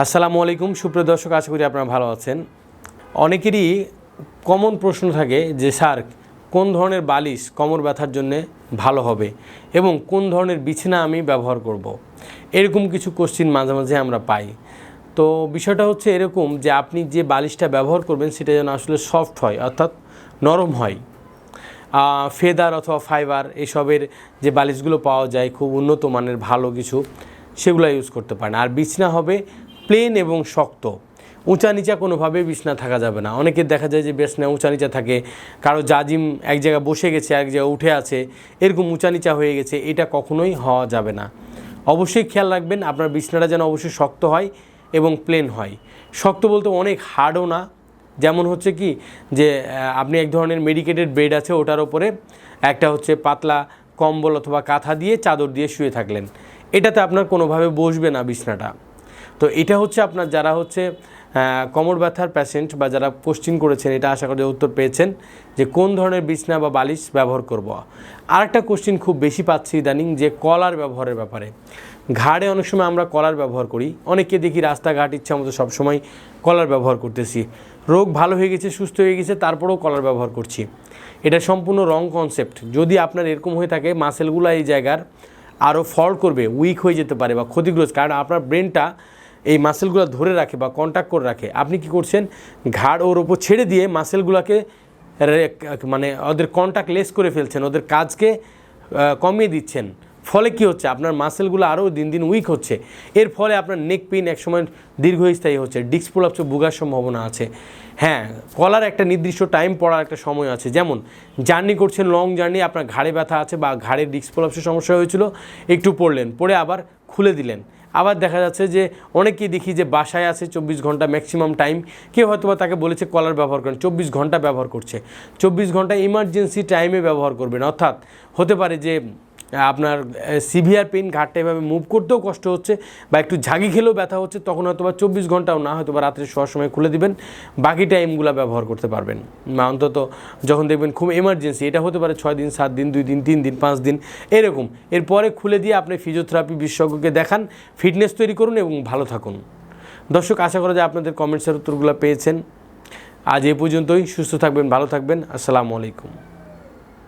আসসালামু আলাইকুম সুপ্রিয় দর্শক, আশা করি আপনারা ভালো আছেন। অনেকেরই কমন প্রশ্ন থাকে যে স্যার, কোন ধরনের বালিশ কোমর ব্যথার জন্য ভালো হবে এবং কোন ধরনের বিছানা আমি ব্যবহার করব। এরকম কিছু কোশ্চিন মাঝে মাঝে আমরা পাই। তো বিষয়টা হচ্ছে এরকম যে আপনি যে বালিশটা ব্যবহার করবেন সেটা যেন আসলে সফট হয়, অর্থাৎ নরম হয়। ফেদার অথবা ফাইবার এসবের যে বালিশগুলো পাওয়া যায় খুব উন্নত মানের ভালো কিছু, সেগুলো ইউজ করতে পারেন। আর বিছানা হবে প্লেন এবং শক্ত, উঁচা নিচা কোনোভাবে বিছানা থাকা যাবে না। অনেকের দেখা যায় যে বিছানা উঁচা নিচা থাকে, কারো জাজিম এক জায়গায় বসে গেছে এক জায়গায় উঠে আছে, এরকম উঁচা নিচা হয়ে গেছে, এটা কখনোই হওয়া যাবে না। অবশ্যই খেয়াল রাখবেন আপনার বিছানাটা যেন অবশ্যই শক্ত হয় এবং প্লেন হয়। শক্ত বলতে অনেক হার্ডও না, যেমন হচ্ছে কি যে আপনি এক ধরনের মেডিকেটেড বেড আছে, ওটার ওপরে একটা হচ্ছে পাতলা কম্বল অথবা কাঁথা দিয়ে চাদর দিয়ে শুয়ে থাকলেন, এটাতে আপনার কোনোভাবে বসবে না বিছানাটা। তো এটা হচ্ছে আপনার যারা হচ্ছে কোমর ব্যথার পেশেন্ট বা যারা কোশ্চিন করেছেন, এটা আশা করি উত্তর পেয়েছেন যে কোন ধরনের বিছানা বা বালিশ ব্যবহার করব। আরেকটা কোশ্চিন খুব বেশি পাচ্ছি ইদানিং, যে কলার ব্যবহারের ব্যাপারে। ঘাড়ে অনেক সময় আমরা কলার ব্যবহার করি, অনেককে দেখি রাস্তাঘাট ইচ্ছা মতো সবসময় কলার ব্যবহার করতেছি। রোগ ভালো হয়ে গেছে, সুস্থ হয়ে গেছে, তারপরেও কলার ব্যবহার করছি। এটা সম্পূর্ণ রং কনসেপ্ট। যদি আপনার এরকম হয়ে থাকে, মাসেলগুলো এই জায়গার আরও ফল্ট করবে, উইক হয়ে যেতে পারে বা ক্ষতিগ্রস্ত, কারণ আপনার ব্রেনটা এই মাসেলগুলো ধরে রাখে বা কন্ট্যাক্ট করে রাখে। আপনি কি করছেন, ঘাড় ওর ওপর ছেড়ে দিয়ে মাসেলগুলোকে মানে ওদের কন্ট্যাক্ট লেস করে ফেলছেন, ওদের কাজকে কমিয়ে দিচ্ছেন। ফলে কি হচ্ছে, আপনার মাসেলগুলো আরও দিন দিন উইক হচ্ছে। এর ফলে আপনার নেক পেইন একসময় দীর্ঘস্থায়ী হচ্ছে, ডিস্ক প্রলাপস ভোগার সম্ভাবনা আছে। হ্যাঁ, কলার একটা নির্দিষ্ট টাইম পড়ার একটা সময় আছে। যেমন জার্নি করছেন, লং জার্নি, আপনার ঘাড়ে ব্যথা আছে বা ঘাড়ের ডিস্ক প্রলাপসের সমস্যা হয়েছিল, একটু পড়লেন, পড়ে আবার খুলে দিলেন। আবার দেখা যাচ্ছে যে অনেকেই দেখি যে বাসায় আছে 24 ঘন্টা ম্যাক্সিমাম টাইম, কেউ হয়তো বা তাকে বলেছে কলার ব্যবহার করেন, 24 ঘন্টা ব্যবহার করছে। 24 ঘন্টা ইমার্জেন্সি টাইমে ব্যবহার করবেন। অর্থাৎ হতে পারে যে আপনার সিভিয়ার পেইন, ঘাটটা এভাবে মুভ করতেও কষ্ট হচ্ছে বা একটু ঝাঁকি খেলেও ব্যথা হচ্ছে, তখন হয়তো বা 24 ঘন্টাও না, হয়তো বা রাত্রে শোয়ার সময় খুলে দিবেন, বাকি টাইমগুলো ব্যবহার করতে পারবেন। অন্তত যখন দেখবেন খুব এমার্জেন্সি, এটা হতে পারে 6 দিন, 7 দিন, 2 দিন, 3 দিন, 5 দিন এরকম। এরপরে খুলে দিয়ে আপনি ফিজিওথেরাপি বিশেষজ্ঞকে দেখান, ফিটনেস তৈরি করুন এবং ভালো থাকুন। দর্শক, আশা করা যায় আপনাদের কমেন্টসের উত্তরগুলো পেয়েছেন। আজ এই পর্যন্তই। সুস্থ থাকবেন, ভালো থাকবেন। আসসালামু আলাইকুম।